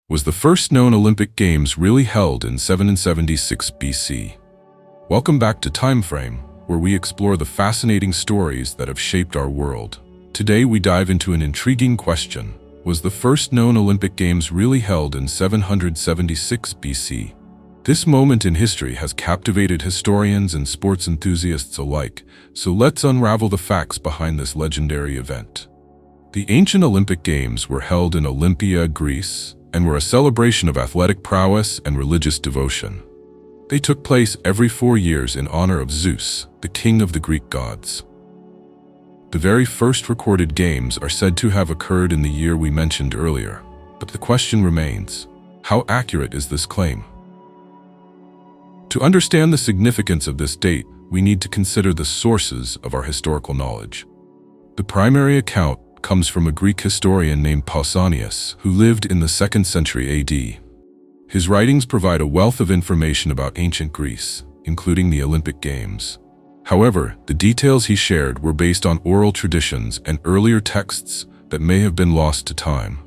Was the first known Olympic Games really held in 776 BC? Welcome back to TimeFrame, where we explore the fascinating stories that have shaped our world. Today we dive into an intriguing question. Was the first known Olympic Games really held in 776 BC? This moment in history has captivated historians and sports enthusiasts alike, so let's unravel the facts behind this legendary event. The ancient Olympic Games were held in Olympia, Greece, and were a celebration of athletic prowess and religious devotion. They took place every 4 years in honor of Zeus, the king of the Greek gods. The very first recorded games are said to have occurred in the year we mentioned earlier, but the question remains, how accurate is this claim? To understand the significance of this date, we need to consider the sources of our historical knowledge. The primary account comes from a Greek historian named Pausanias, who lived in the 2nd century AD. His writings provide a wealth of information about ancient Greece, including the Olympic Games. However, the details he shared were based on oral traditions and earlier texts that may have been lost to time.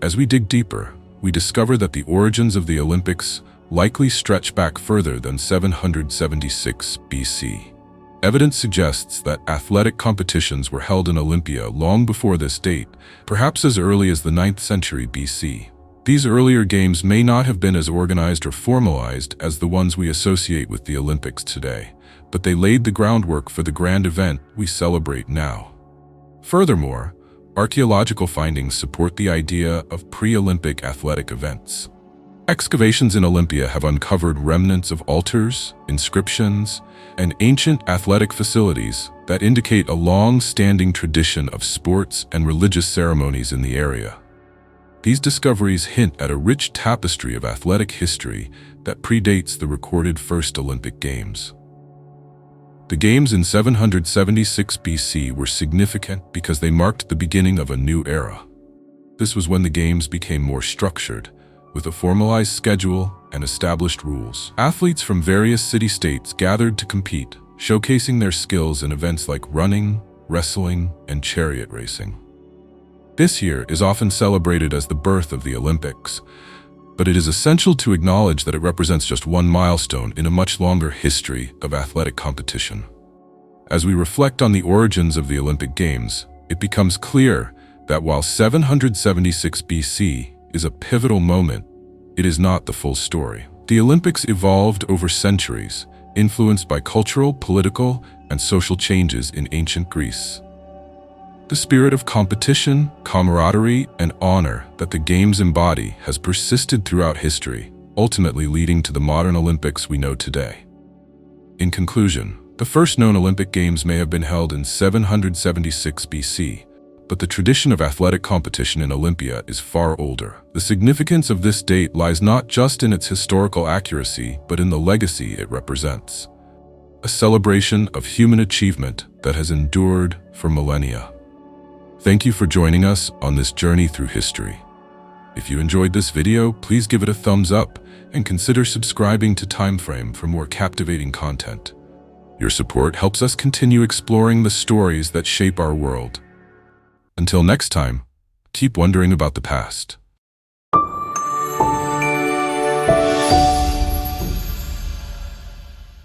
As we dig deeper, we discover that the origins of the Olympics likely stretch back further than 776 BC. Evidence suggests that athletic competitions were held in Olympia long before this date, perhaps as early as the 9th century BC. These earlier games may not have been as organized or formalized as the ones we associate with the Olympics today, but they laid the groundwork for the grand event we celebrate now. Furthermore, archaeological findings support the idea of pre-Olympic athletic events. Excavations in Olympia have uncovered remnants of altars, inscriptions, and ancient athletic facilities that indicate a long-standing tradition of sports and religious ceremonies in the area. These discoveries hint at a rich tapestry of athletic history that predates the recorded first Olympic Games. The Games in 776 BC were significant because they marked the beginning of a new era. This was when the Games became more structured, with a formalized schedule and established rules. Athletes from various city-states gathered to compete, showcasing their skills in events like running, wrestling, and chariot racing. This year is often celebrated as the birth of the Olympics, but it is essential to acknowledge that it represents just one milestone in a much longer history of athletic competition. As we reflect on the origins of the Olympic Games, it becomes clear that while 776 BC is a pivotal moment, it is not the full story. The Olympics evolved over centuries, influenced by cultural, political, and social changes in ancient Greece. The spirit of competition, camaraderie, and honor that the Games embody has persisted throughout history, ultimately leading to the modern Olympics we know today. In conclusion, the first known Olympic Games may have been held in 776 BC, but the tradition of athletic competition in Olympia is far older. The significance of this date lies not just in its historical accuracy, but in the legacy it represents. A celebration of human achievement that has endured for millennia. Thank you for joining us on this journey through history. If you enjoyed this video, please give it a thumbs up and consider subscribing to TimeFrame for more captivating content. Your support helps us continue exploring the stories that shape our world. Until next time, keep wondering about the past.